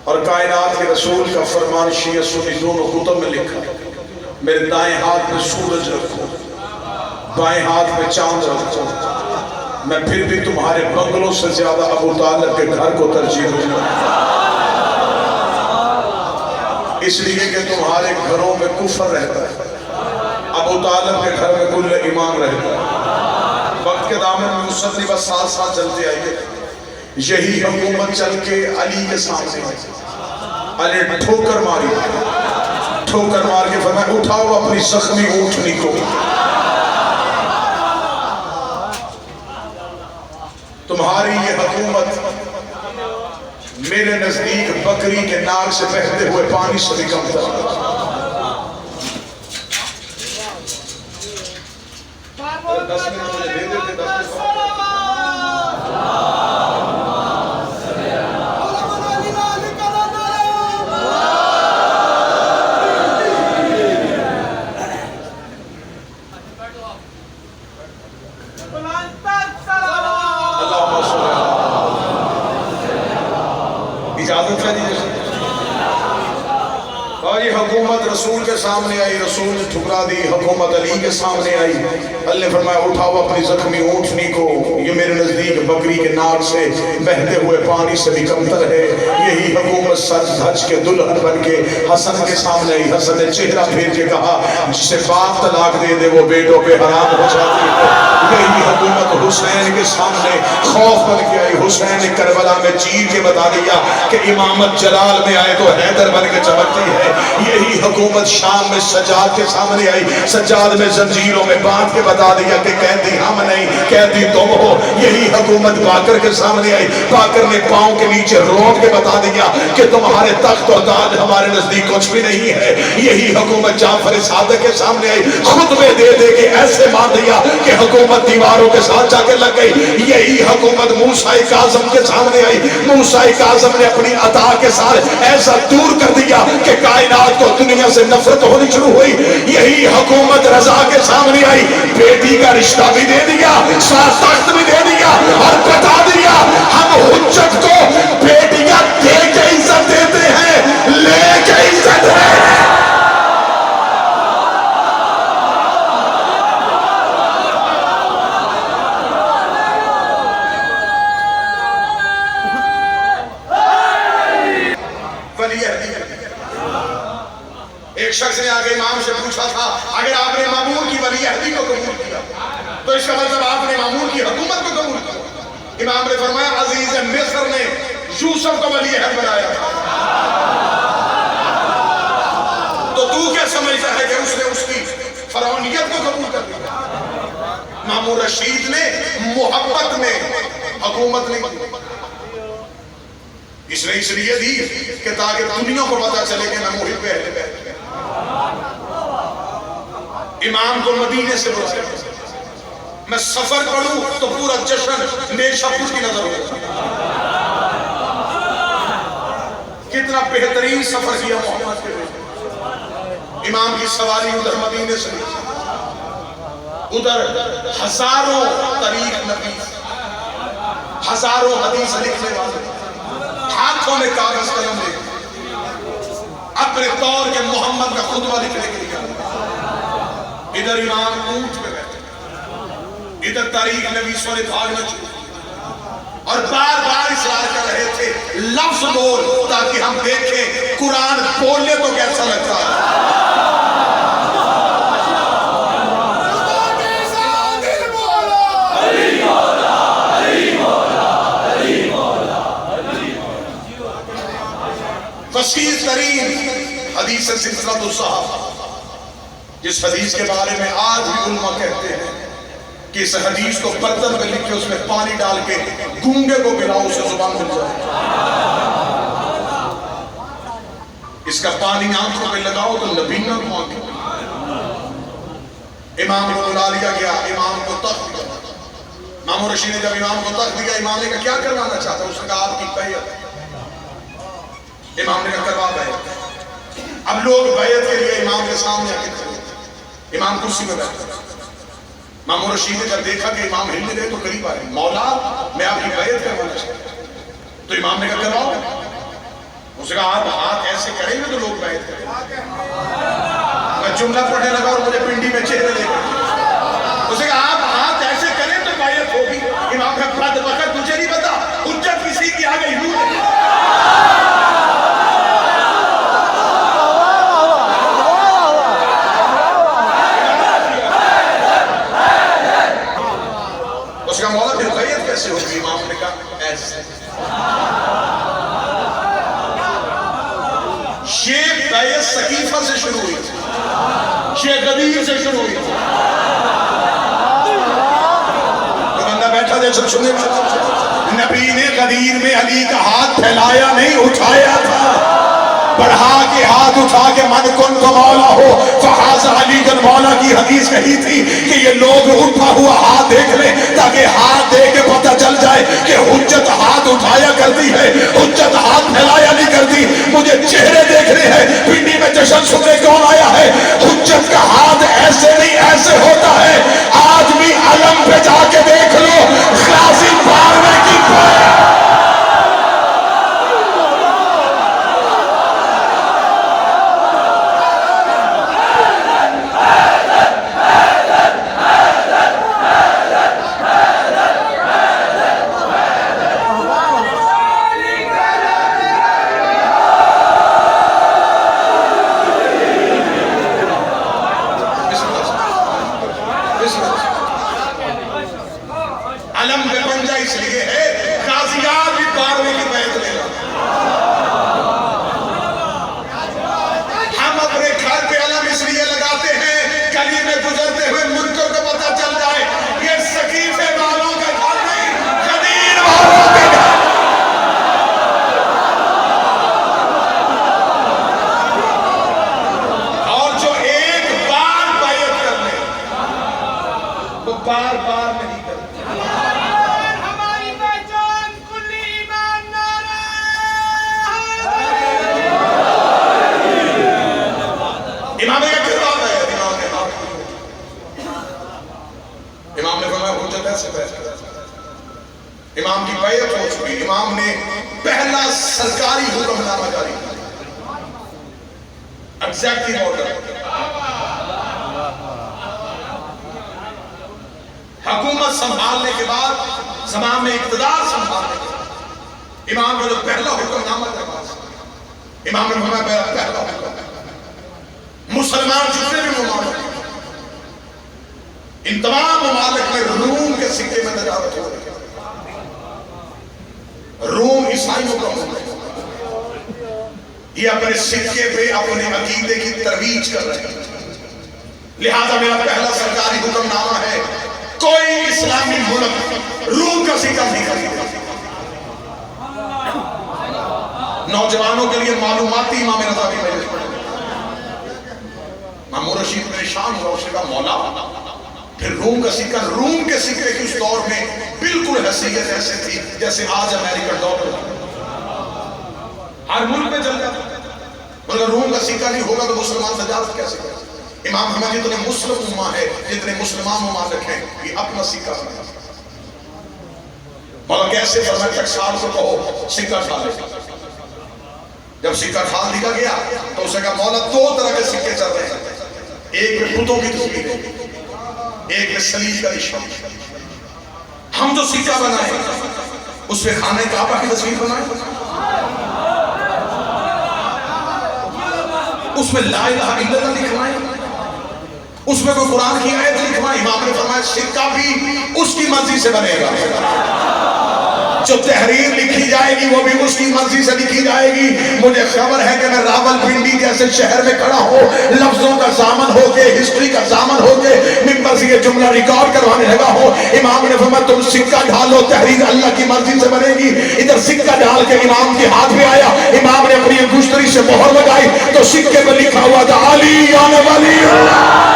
اور کائنات کے رسول کا فرمان شیعہ سنی دونوں کتب میں لکھا، میرے دائیں ہاتھ میں سورج رکھو، بائیں ہاتھ میں چاند رکھو، میں پھر بھی تمہارے بنگلوں سے زیادہ ابو طالب کے گھر کو ترجیح دوں گا، اس لیے کہ تمہارے گھروں میں کفر رہتا ہے، ابو طالب کے گھر میں کل ایمان رہتا ہے۔ وقت کے دامن میں مسلم بس ساتھ ساتھ چلتے آئیے، یہی حکومت چل کے علی کے سامنے آئی، علی ٹھوکر ماری، ٹھوکر مار کے فرمایا اٹھاؤ اپنی زخمی اونٹنی کو، تمہاری یہ حکومت میرے نزدیک بکری کے ناک سے بہتے ہوئے پانی سے بھی کم تر۔ اجازت ہے جی، اور یہ حکومت رسول کے سامنے آئی، رسول نے ٹھکرا دی، حکومت علی کے سامنے آئی، اللہ نے فرمایا اٹھاؤ اپنی زخمی اونٹنی کو، یہ میرے نزدیک بکری کے ناک سے بہتے ہوئے پانی سے بھی کمتر ہے۔ یہی حکومت سج دھج کے دلہن بن کے حسن کے سامنے آئی، حسن نے چہرہ پھیر کے کہا جسے باپ طلاق دے دے وہ بیٹوں پہ حرام ہو جاتی ہے۔ یہی حکومت حسین کے سامنے خوف بن کے آئی، حسین نے کربلا میں چیر کے بتا دیا کہ امامت جلال میں آئے تو حیدر بن کے چمکتی ہے۔ یہی حکومت شام میں سجاد کے سامنے آئی، سجاد میں زنجیروں میں باندھ کے بتا دیا کہ قیدی ہم نہیں قیدی تم ہو۔ یہی حکومت باقر کے سامنے آئی، باقر نے پاؤں کے نیچے روٹ کے بتا دیا کہ تمہارے تخت اور تاج ہمارے نزدیک کچھ بھی نہیں ہے۔ یہی حکومت جعفر صادق کے سامنے آئی، خطبے دے دے کے ایسے مان دیا کہ حکومت دیواروں کے ساتھ جا کے لگ گئی۔ یہی حکومت موسیٰ کاظم کے سامنے آئی، موسیٰ کاظم نے اپنی عطا کے ساتھ ایسا دور کر دیا کہ کائنات کو دنیا سے نفرت ہونی شروع ہوئی۔ یہی حکومت رضا کے سامنے آئی، بیٹی کا رشتہ بھی دے دیا، ساتھ تخت بھی دے دیا اور بتا دیا ہم حجت کو بیٹیاں دے کے عزت دیتے ہیں، لے کے عزت ہے۔ ایک شخص نے آگے امام سے پوچھا تھا اگر آپ نے مامون کی ولی عہدی کو قبول کیا تو اس کا مطلب آپ نے مامون کی حکومت کو قبول کیا۔ امام نے فرمایا عزیز مصر نے یوسف کو ولی عہد بنایا تو کیا سمجھتا ہے کہ اس نے اس کی فرعونیت کو قبول کر دیا؟ مامون رشید نے محبت میں حکومت نہیں کی، اس نے اس لیے دی کہ تاکہ دنیا کو پتا چلے کہ میں محب اہل بیت۔ امام کو مدینے سے بلایا، میں سفر کروں تو پورا جشن نیشہ پور کی نظر ہو۔ کتنا بہترین سفر کیا محمد کے بیٹے۔ امام کی سواری ادھر مدینے سے ادھر ہزاروں طریق نبیس، ہزاروں حدیث لکھنے والے ہاتھوں میں کاغذ قلم لے اپنے طور کے محمد کا خطبہ لکھنے کے لیے ادھر امام اونٹ پہ بیٹھے، ادھر تاریخ نویسوں نے بھاگنا چھوڑا اور بار بار اصرار کر رہے تھے لفظ بول تاکہ ہم دیکھیں قرآن بولنے تو کیسا لگتا ہے۔ وسیع ترین حدیث سلسلۃ الصحابہ، جس حدیث کے بارے میں آج بھی علماء کہتے ہیں کہ اس حدیث کو برتن میں لکھ کے اس میں پانی ڈال کے گونگے کو پلاؤ اسے زبان مل جائے، اس کا پانی آنکھوں پہ لگاؤ تو نبینا کو آنکھیں۔ امام کو بلا لیا گیا، امام کو تخت دیا۔ امام رشید نے جب امام کو تخت دیا، امام نے کہا کیا کروانا چاہتا ہے؟ اس نے کہا آپ کی بیعت۔ امام نے کہا کروا بیعت۔ اب لوگ بیعت کے لیے امام کے سامنے آ کے کھڑے، امام کرسی میں بیٹھے۔ امام رشید نے جب دیکھا کہ امام ہلنے گئے تو قریب آئے، مولا میں آپ کی بیعت کروانا چاہتا ہوں۔ تو امام نے کہا کرواؤ۔ اس اس نے کہا آپ ہاتھ ایسے کریں گے تو لوگ بیعت کریں گے. میں جملہ پڑھنے لگا اور مجھے پنڈی میں چہرے دیکھے. اس نے کہا آپ ہاتھ ایسے کریں تو بیعت ہوگی. امام کا بد وقت تجھے نہیں پتا حجت کسی کی آ گئی ہوں. اس کا مولا پھر بیعت کیسے ہوگی؟ امام نے کہا ایسے. یہ بیعت سقیفہ سے شروع ہوئی، یہ غدیر سے شروع ہوئی. تو بندہ بیٹھا دے سب سنے. نبی نے غدیر میں علی کا ہاتھ پھیلایا نہیں، اٹھایا تھا. بڑھا کے ہاتھ اٹھا کے من کن تو مولا ہو فحاز علی جن مولا کی حدیث کہی تھی کہ یہ لوگ اٹھا ہوا ہاتھ دیکھ لیں تاکہ ہاتھ دیکھ کے پتہ چل جائے کہ حجت ہاتھ اٹھایا کرتی ہے، حجت ہاتھ پھیلایا نہیں کرتی. مجھے چہرے دیکھنے ہیں. پنڈی میں جشن سننے کون آیا ہے؟ حجت کا ہاتھ ایسے نہیں ایسے ہوتا ہے. آج بھی علم پہ جا کے دیکھ لو خلاصی پاروے کی علم پہ پنجا اس لیے ہے قاضیات بھی بارویں کی بیعت لے گا. ہم اپنے گھر پہ علم اس لیے لگاتے ہیں گلی میں گزرتے ہوئے منکر کو پتہ چل جائے یہ سقیفے والوں کا گھر نہیں، غدیر والوں کا گھر. اور جو ایک بار بیعت کر لے وہ بار بار نہیں کرتے. امام کا کردار ہے. امام نے فرمایا حجت ایسے بیعت کر. امام کی بیعت ہو چکی. امام نے پہلا سرکاری حکم نامہ جاری کیا، ایگزیکٹو آرڈر. حکومت سنبھالنے کے بعد زمان میں اقتدار سنبھالنے کے بعد امام کا جو پہلا حکم نامہ جاری. امام نے فرمایا پہلا حکم مسلمان جتنے بھی ممالک ان تمام ممالک میں روم کے سکے میں نجات ہو رہی ہے. روم عیسائیوں کا ملک ہے. یہ اپنے سکے پہ اپنے عقیدے کی ترویج کر رہے ہیں. لہذا میرا پہلا سرکاری حکم نامہ ہے کوئی اسلامی ملک روم کا سکہ نہیں خریدے. نوجوانوں کے لیے معلوماتی امام رضا کی مجلس پڑھیں. مامور رشید پریشان ہوا. اس نے کہا مولا پھر روم کا سکہ، روم کے سکے کی اس دور میں بالکل حیثیت ایسے تھی جیسے آج امریکہ ڈالر ہر ملک میں چل جاتا. اگر روم کا سکہ نہیں ہوگا تو مسلمان تجارت کیسے کرے؟ امام ہمیں جتنے مسلم امہ ہے، جتنے مسلمان ممالک ہیں، یہ اپنا سکہ بنا. مولا کیسے فرمایا ٹکسال کو کہو سکہ ڈالے. جب سکہ ڈال دیا گیا تو اسے کہا مولا دو طرح کے سکے چل رہے ہیں، ایک میں بتوں کی تصویر ہے، ایک میں صلیب کا نشان. ہم جو سکہ بنائیں اس میں خانہ کعبہ کی تصویر بنائیں، اس میں لا الہ الا اللہ لکھوائیں، اس میں کوئی قرآن کی آیت لکھوائیں. امام نے فرمایا سکہ بھی اس کی مرضی سے بنے گا. جو تحریر لکھی جائے گی وہ بھی اس کی مرضی سے لکھی جائے گی. مجھے خبر ہے کہ میں راول پنڈی جیسے شہر میں کھڑا ہوں، لفظوں کا ضامن ہو کے، ہسٹری کا ضامن ہو کے ممبر سے یہ جملہ ریکارڈ کروانے لگا ہوں. امام نے فرمایا تم سکہ ڈالو، تحریر اللہ کی مرضی سے بنے گی. ادھر سکہ ڈال کے امام کے ہاتھ میں آیا. امام نے اپنی انگشتری سے مہر لگائی تو سکے پہ لکھا ہوا تھا علی آن ولی اللہ.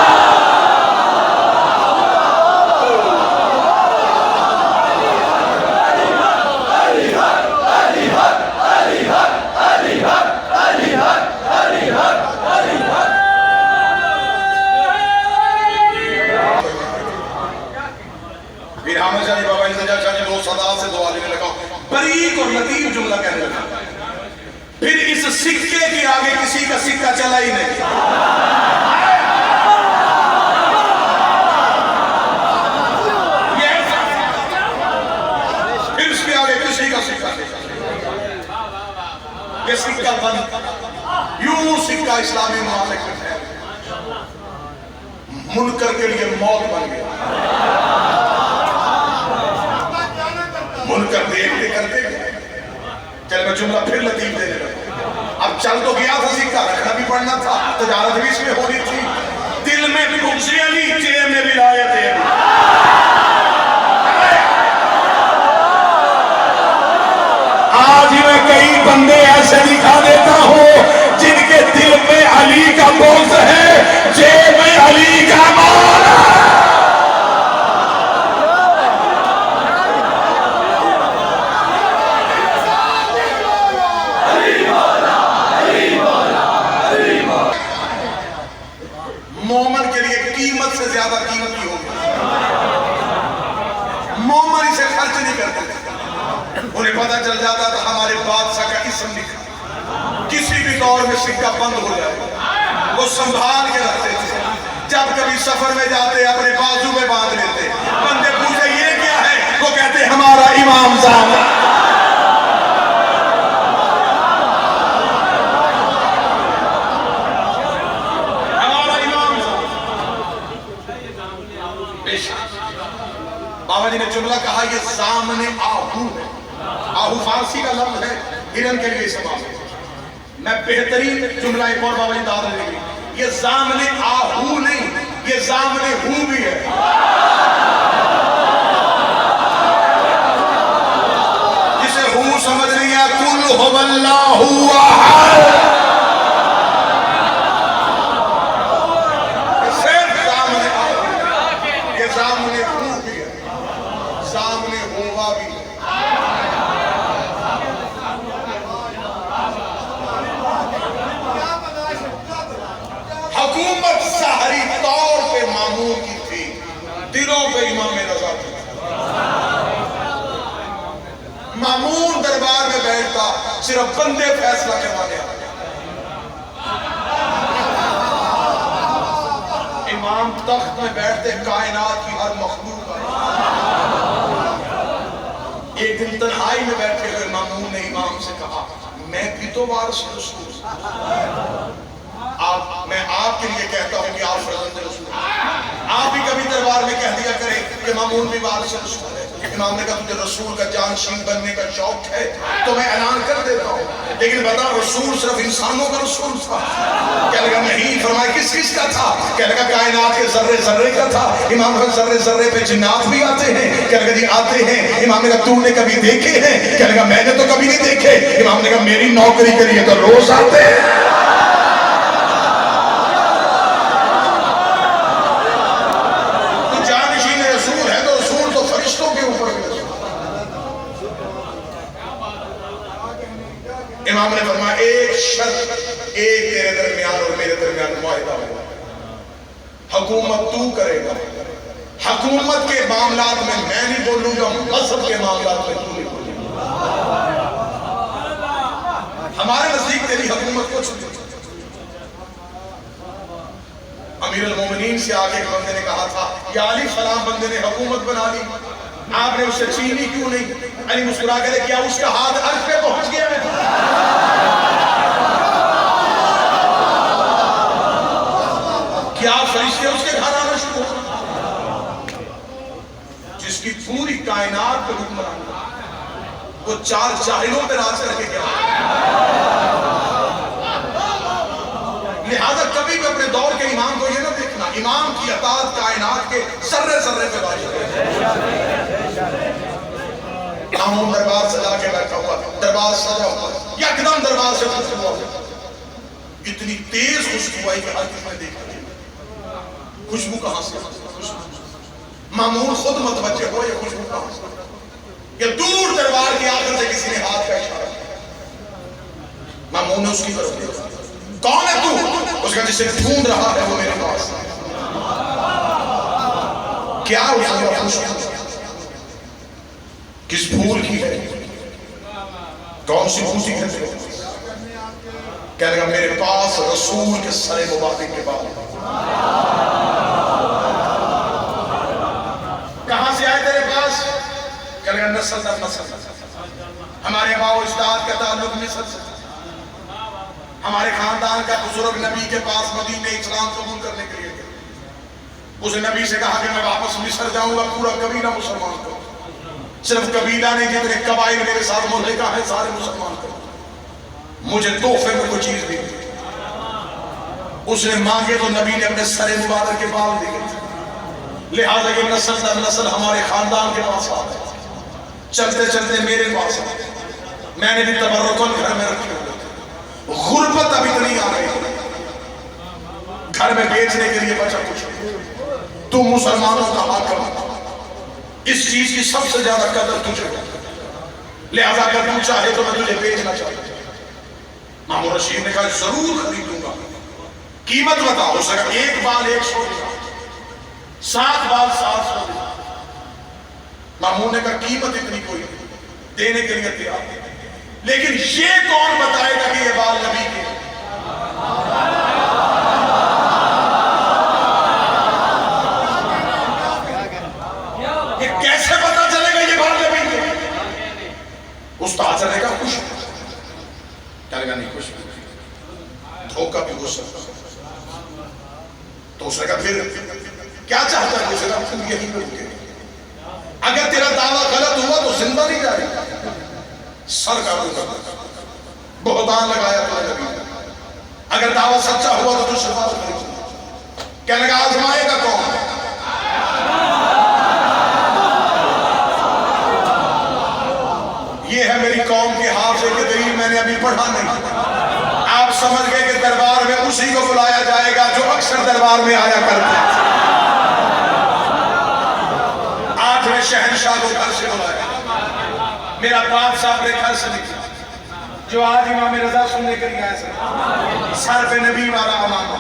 بریک اور لطیف جملہ کہنے لگا. پھر اس اس سکے کے آگے کسی کا سکہ چلا ہی نہیں. پھر اس کے آگے کسی کا سکہ نہیں. یہ سکہ بند. یوں سکہ اسلامی معاملے میں ہے. منکر کے لیے موت بن گیا. منکر دیکھتے کرتے گئے. چل میں جملہ پھر لطیف دینے لگا. اب چل تو گیا تھا سکہ, رکھنا بھی پڑنا تھا, تجارت بھی اس میں ہونی تھی. دل میں بھی بغض علی, جیب میں بھی لایت علی. آج میں کئی بندے ایسے دکھا دیتا ہوں جن کے دل میں علی کا بغض ہے, جیب میں علی کا مال ہے. مومن کے لیے قیمت سے زیادہ قیمتی ہوگی. مومن اسے خرچ نہیں کرتے. انہیں پتہ چل جاتا تھا ہمارے بادشاہ کا اسم لکھا, کسی بھی دور میں سکہ بند ہو جائے وہ سنبھال کے رکھتے تھے. جب کبھی سفر میں جاتے اپنے بازو میں باندھ لیتے. بندے پوچھے یہ کیا ہے, وہ کہتے ہمارا امام صاحب. بابا جی نے جملہ کہا یہ زامن آہو ہے. آہو فارسی کا لفظ ہے, ہرن کے لیے استعمال ہے. میں بہترین جملہ ایک اور بابا جی داد لے گی. یہ زامن آہو نہیں, یہ زامن ہو بھی ہے. جسے ہو سمجھ نہیں ہے, قل هو اللہ احد. حکومت ظاہری طور پہ مامون کی تھی, دلوں پہ امام رضا تھی. مامون دربار میں بیٹھتا, صرف بندے فیصلہ کروانے آتے. امام تخت میں بیٹھتے, کائنات کی ہر مخلوق کا. ایک دن تنہائی میں بیٹھے ہوئے مامون نے امام سے کہا میں بھی تو وارث رسول ہوں. میں آپ کے لیے کہتا ہوں کہ آپ فرزند رسول ہیں. آپ بھی کبھی دربار میں کہہ دیا کریں کہ مامون بھی وارث رسول ہے. امام نے کہا تجھے رسول کا جانشین بننے کا شوق ہے تو میں اعلان کر دیتا ہوں, لیکن بتا رسول صرف انسانوں کا رسول تھا. کہنے لگا نہیں. فرمایا کس کس کا تھا؟ کہنے لگا کائنات کے ذرے ذرے کا تھا. امام نے ذرے ذرے پہ جنات بھی آتے ہیں. کہنے لگا جی آتے ہیں. امام نے کہا تو نے کبھی دیکھے ہیں؟ کہنے لگا میں نے تو کبھی نہیں دیکھے. امام نے کہا میری نوکری کے لیے تو روز آتے ہیں. امام نے فرمایا ایک شرط, ایک تیرے درمیان اور میرے درمیان معاہدہ ہوا, حکومت تو کرے گا. حکومت کے معاملات میں نہیں بولوں گا, مذہب کے معاملات میں تو نہیں بولوں گا. ہمارے نزدیک تیری حکومت کچھ نہیں. امیر المومنین سے آگے ایک بندے نے کہا تھا یا علی فلاں بندے نے حکومت بنا لی, آپ نے اس سے چھینی کیوں نہیں؟ علی مسکرا کے کیا اس کا ہاتھ عرش پہ پہنچ گیا ہے؟ کیا فرشتے اس کے گھر آنا شروع ہو؟ جس کی پوری کائنات پر حکمران وہ چار جاہلوں پہ راج کر کے کیا. لہذا کبھی بھی اپنے دور کے امام کو یہ نہ دیکھنا, امام کی اطاعت کائنات کے ذرے ذرے پہ واجب ہے. امام دربار سجا کے بیٹھا ہوا, دربار سجا ہوا, یکدم دربار سے خوشبو آئی. اتنی تیز خوشبو آئی کہ ہر کس نے دیکھا. خوشبو کہاں سے؟ مامون خود متوجہ ہوا یہ خوشبو کہاں سے. یہ دور دربار کی آخر سے کسی نے ہاتھ کا اشارہ کیا. مامون نے اس کی طرف دیکھا, کون ہے تو؟ اس کا جسے ڈھونڈ رہا ہے وہ میرے پاس. کیا اس کا خوشبو کس پھول کی ہے, کون سی بوٹی ہے؟ کہنے لگا میرے پاس رسول کے سر مبارک کے بال. کہاں سے آئے تیرے پاس؟ کہنے لگا نسل در نسل. ہمارے آباء و اجداد کا تعلق مصر سے، ہمارے خاندان کا بزرگ نبی کے پاس مدینے اسلام قبول کرنے کے لیے گئے. اس نبی سے کہا کہ میں واپس مصر جاؤں گا، پورا قبیلہ مسلمان کروں. صرف قبیلہ نہیں، جتنے قبائل میرے ساتھ ملحقہ ہیں سارے مسلمان کروں. مجھے تحفے میں کوئی چیز دی. اس نے مانگے تو نبی نے اپنے سر مبارک کے بال دیے. لہذا یہ نسل در نسل ہمارے خاندان کے پاس آتا ہے. چلتے چلتے میرے پاس آتا ہے. میں نے بھی تبرکن گھر میں رکھی ہوئی. غربت اب اتنی آ گئی، گھر میں بیچنے کے لیے بچا کچھ. تو مسلمانوں کا حاکم، اس چیز کی سب سے زیادہ قدر تجھے، لہذا اگر تو چاہے تو میں تجھے بیچنا چاہتا ہوں. مامون رشید نے کہا ضرور خریدوں گا. قیمت بتا. ہو سکا 1 بال 100 دینار، 7 بال 700 دینار. مامون نے کہا قیمت اتنی کوئی دینے کے لیے تیار، لیکن یہ کون بتائے گا کہ یہ بال نبی کے؟ یہ کیسے پتا چلے گا یہ بال نبی کے؟ استاد چلے گا خوش، چلے گا نہیں خوش، دھوکہ بھی ہو سکتا. تو اس نے کہا پھر کیا چاہتا ہے؟ اسے کہا تم یہی کرو گے. اگر تیرا دعویٰ غلط ہوا تو زندہ نہیں جائے گا، سر کا دوں گا. بہتان لگایا تو نبی نے. اگر دعویٰ سچا ہوا تو تو شفاعت کرے گا. کہنے لگا آزمائے گا کون؟ یہ ہے میری قوم کے حافظے کے دلیل، میں نے ابھی پڑھا نہیں. آپ سمجھ گئے کہ دربار میں اسی کو بلایا جائے گا جو اکثر دربار میں آیا کرتا ہے. 8ویں شہنشاہ کو گھر سے بلایا. میرا باپ صاحب نے گھر سے نکلا، جو آج امام رضا سننے کے لیے آئے. سر پہ نبی والا امامہ،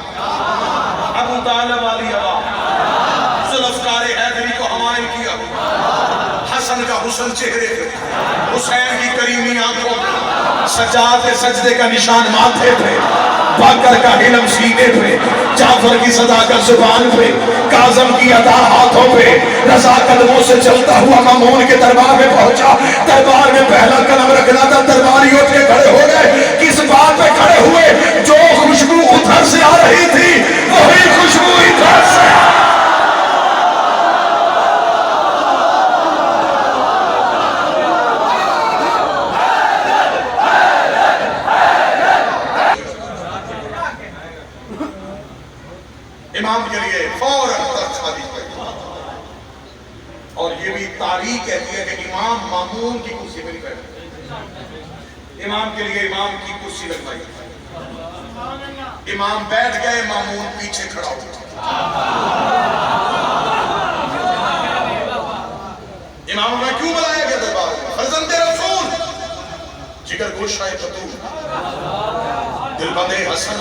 ابو طالب والی عبا، ذوالفقار حیدری کو حمائل کیا، حسن کا حسن چہرے پہ، حسین کی کریمی آنکھوں پہ، سجاد سجدے کا نشان ماتھے پہ، باقر کا علم سینے پہ، جعفر کی صداقت زبان پہ، کاظم کی ادا ہاتھوں پہ. رضا قدموں سے چلتا ہوا مامون کے دربار میں پہنچا. دربار میں پہلا قدم رکھنا تھا، درباری اٹھ کے کھڑے ہو گئے. کس بات پہ کھڑے ہوئے؟ جو خوشبو ادھر سے آ رہی تھی وہی خوشبو ادھر سے آ. امام کے لیے فوراً تخت خالی کیا. اور یہ بھی تاریخ کہتی ہے کہ امام مامون کی کرسی مل گئے. امام کے لیے امام کی کرسی لگوائی. امام بیٹھ گئے، مامون پیچھے کھڑا ہو. امام نے کیوں بلایا گیا دربار میں؟ فرزند رسول، جگر گوشہ فتور، دل بندے حسن،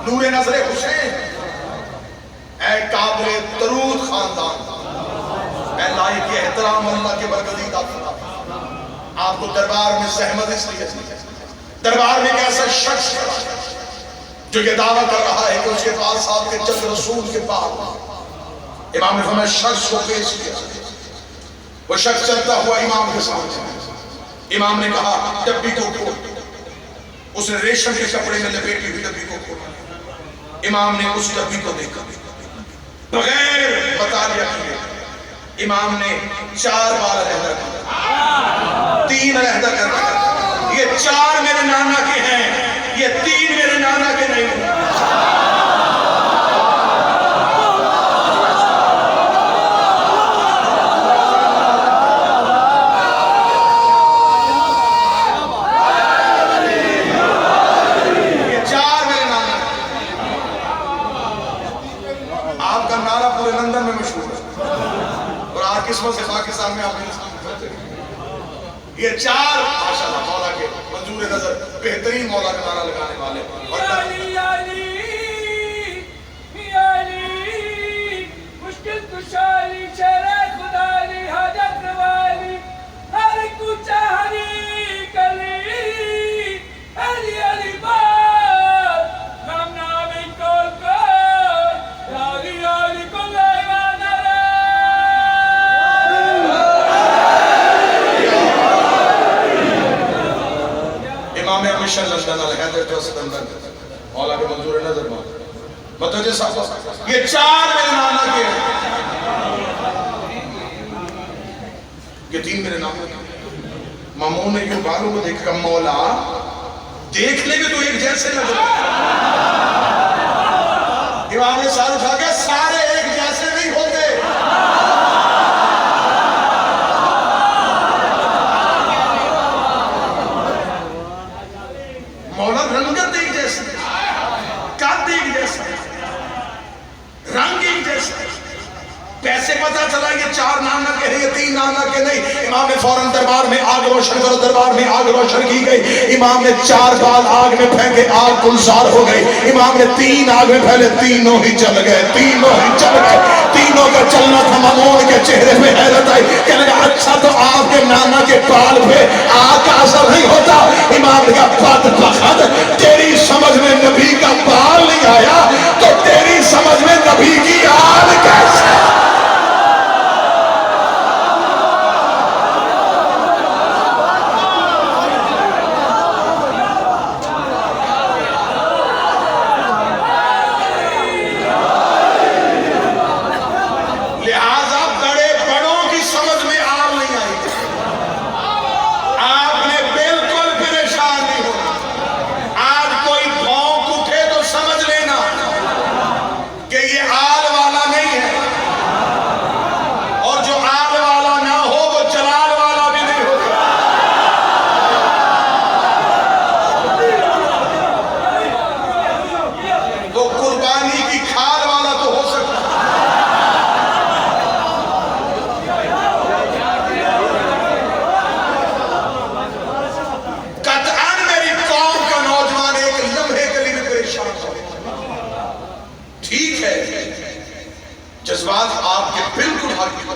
نور نظر حسین، اے قابل درود خاندان، اے لائق احترام اللہ کے برکتی دافتا. آپ کو دربار میں زحمت اس لیے، دربار میں ایک ایسا شخص جو یہ دعویٰ کر رہا ہے کہ اس کے پاس آپ کے جد رسول کے پاس. امام نے فرمایا شخص کو پیش کیا. وہ شخص چلتا ہوا امام کے سامنے. امام نے کہا ڈبی کو کھول. اس نے ریشم کے کپڑے میں لپیٹی ہوئی ڈبی کو کھولا. امام نے اس ڈبی کو دیکھا، بغیر مطالعہ کیے امام نے 4 بار علیحدہ کیا، 3 علیحدہ کرنا. یہ 4 میرے نانا کے ہیں، یہ 3 میرے نانا کے نہیں ہیں. قسمت سے پاکستان میں یہ 4 ماشاءاللہ مولا کے منظور نظر بہترین مولا کا نعرہ لگانے والے. مشکل کشالی شرع خدالی حاجت روالی ہر کوچہ ہری گلی علی علی با امام امیشن لندن الحیدر ٹرسٹ لندن مولا کے منظور نظر متوجہ صاحب یہ چار میرے نانا کے یہ تین میرے نانا کے مامون نے یوں بالوں کو دیکھ کر مولا دیکھنے میں تو ایک جیسے نظر امام نے سار اٹھا کے سارے ایک جیسے نہیں ہوتے مولا رنگت ایک جیسے قد ایک جیسے رنگ ایک جیسے کیسے پتہ چلا یہ چار نانا کے ہیں یہ تین نانا کے نہیں امام نے فوراً دربار میں آگ روشن کرو دربار میں آگ روشن کی گئی امام نے چار بال آگ میں پھینکے آگ گلزار ہو گئی امام نے تین آگ میں پھیلے تینوں ہی جل گئے تینوں کا چلنا تھا مامون کے چہرے میں حیرت آئی کہنے لگا اچھا تو آپ کے نانا کے بال پہ آگ کا اثر نہیں ہوتا امام نے کہا بدبخت تیری سمجھ میں نبی کا بال نہیں آیا تو تیری سمجھ میں نبی کی آگ کیسے جذبات آپ کے بالکل حق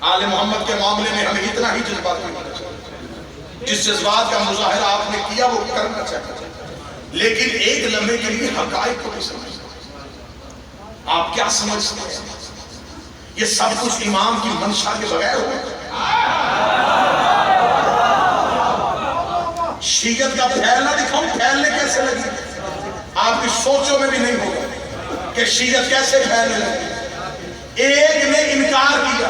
آل محمد کے معاملے میں ہمیں اتنا ہی جذبات کی ہونا چاہیے جس جذبات کا مظاہرہ آپ نے کیا وہ کرنا چاہیے لیکن ایک لمحے کے لیے حقائق کو بھی سمجھنا آپ کیا سمجھتے ہیں یہ سب کچھ امام کی منشا کے بغیر ہو شیعت کا پھیلنا دکھاؤں پھیلنے کیسے لگی آپ کی سوچوں میں بھی نہیں ہوگا کہ شیعت کیسے پھیلنے لگی ایک نے انکار کیا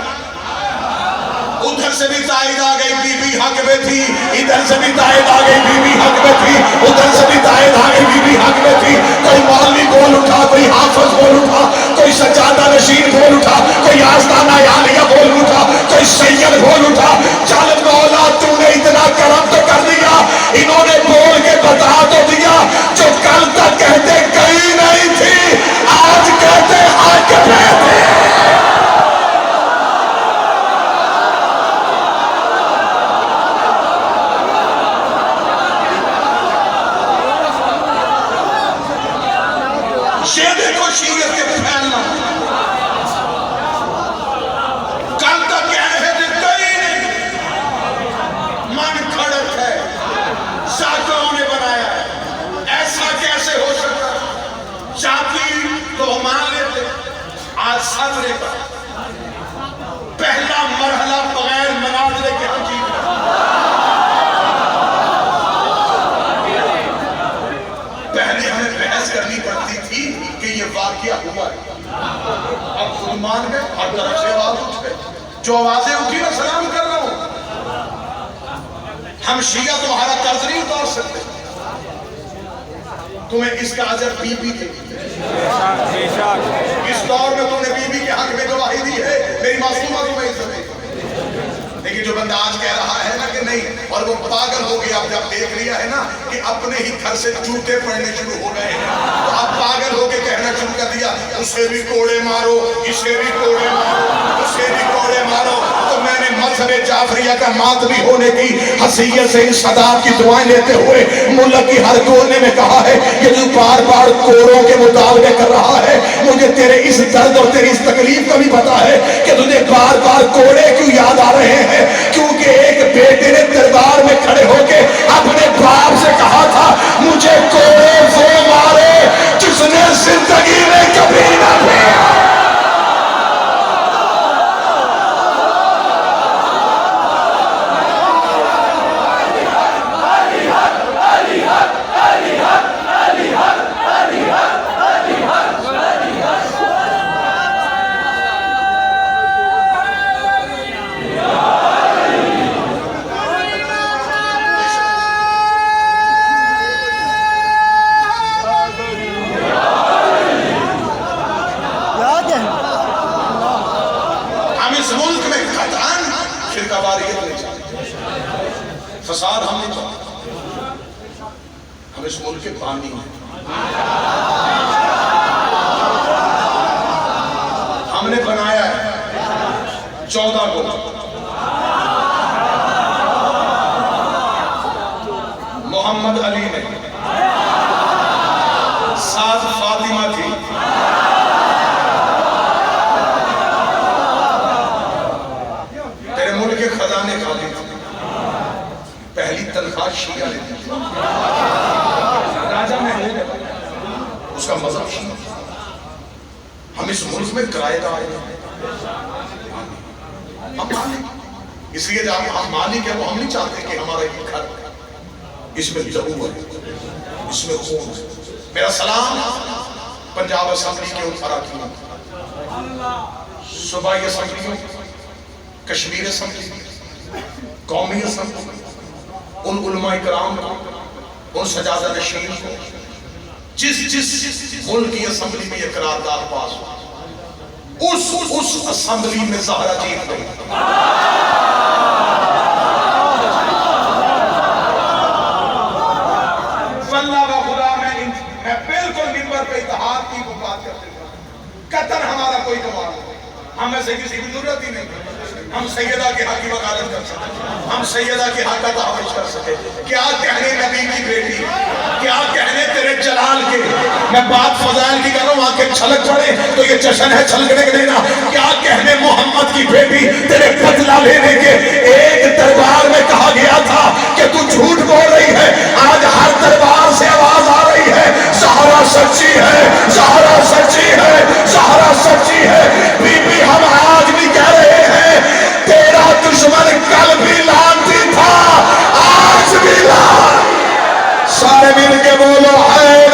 ادھر سے بھی تائید آ گئی بی بی حق میں تھی ادھر سے بھی تائید آ گئی بی بی حق میں تھی ادھر سے بھی تائید آ گئی بی بی حق میں تھی کوئی مولوی بول اٹھا کوئی حافظ بول اٹھا کوئی سجادہ نشین بول اٹھا کوئی آستانہ عالیہ بول اٹھا کوئی سید بول اٹھا چل مولا تو نے اتنا کرم تو کر دیا انہوں نے بول کے بتا تو دیا جو کل تک کہتے کہیں نہیں تھی آج کہتے حق میں تھے یہ دیکھو شیعت کے پھیلنا کل تک کہہ رہے تھے کہیں نہیں من کھڑک ہے ذاکروں نے بنایا ہے ایسا کیسے ہو سکتا جاتی تو مان لیتے آج صدرے کا پہلا مرحلہ بغیر مناظرے کے حقیقت پہلے ہمیں بحث کرنی پڑتی تھی کہ یہ واقعہ ہوا ہے اب خود مان گئے ہر طرف سے آواز اٹھ گئے جو آوازیں اٹھی میں سلام کر رہا ہوں ہم شیعہ تمہارا قرض نہیں اتار سکتے تمہیں اس کا اجر بی بی دے اس دور میں تم نے بی بی کے حق میں گواہی دی ہے میری معصومہ تمہیں عزت ہے لیکن جو بندہ آج کہہ رہا ہے نا کہ نہیں اور وہ پاگل ہو گیا اب جب دیکھ لیا ہے نا کہ اپنے ہی گھر سے جوتے پڑنے شروع ہو گئے ہیں تو اب پاگل ہو کے کہنا شروع کر دیا اسے بھی کوڑے مارو اسے بھی کوڑے مارو اسے بھی کوڑے مارو تو میں نے مذہب جعفریہ کا ماتمی ہونے کی حیثیت سے ان صدات کی دعائیں لیتے ہوئے ملک کی ہر کونے میں کہا ہے یہ جو بار بار کوڑوں کے مطالبے کر رہا ہے مجھے تیرے اس درد اور تیری اس تکلیف کا بھی پتا ہے کہ تجھے بار بار کوڑے کیوں یاد آ رہے ہیں کیونکہ ایک بیٹے نے دربار میں کھڑے ہو کے اپنے باپ سے کہا تھا مجھے کوڑے وہ مارے جس نے زندگی میں کبھی نہ پیا ہم اس ملک کے بانی ہیں، ہم نے بنایا ہے 14 کو، محمد علی نے، 7 فاطمہ تھی، تیرے ملک کے خزانے خالی تھے، پہلی تنخواہ شیعہ نے دی، راجہ محمود اس کا مذہب شیعہ، ہم اس ملک میں کرائے دار ہیں، ہم مالک، اس لیے جب ہم مالک ہیں وہ ہم نہیں چاہتے کہ ہمارا یہ گھر اس میں لہو ہے، اس میں خون ہے۔ میرا سلام پنجاب اسمبلی کے ان اراکین، صوبائی اسمبلیوں، کشمیر اسمبلی، قومی اسمبلی، ان علماء کرام کو، ان سجادہ نشین کو، جس ملک کی اسمبلی میں یہ قرارداد پاس ہو، اس اسمبلی میں زہرا جیت گئی۔ واللہ و خدا میں بالکل منبر پہ اتحاد کی بات کرتے ہیں، قطر ہمارا کوئی کمال نہیں، ہمیں سے کسی کی ضرورت ہی نہیں، ہم سیدہ کے حق کی وکالت کر سکتے، ہم سیدہ کے حق کا تحفظ کر سکتے، کیا کہنے نبی کی بیٹی، کیا کہنے تیرے جلال کے، میں بات فضائل کی کر رہا ہوں، آنکھیں چھلک پڑے تو یہ جشن ہے چھلکنے کے دینا، کیا کہنے محمد کی بیٹی تیرے بدلہ لینے کے، ایک دربار میں کہا گیا تھا کہ تو جھوٹ بول رہی ہے، آج ہر دربار سے آواز آ رہی ہے، زہرا سچی ہے، زہرا سچی ہے، زہرا سچی ہے، بی بی ہم آج بھی کہہ رہے ہیں، تیرا دشمن کل بھی لانتی تھا، آج بھی لان، سارے مل کے بولو ہے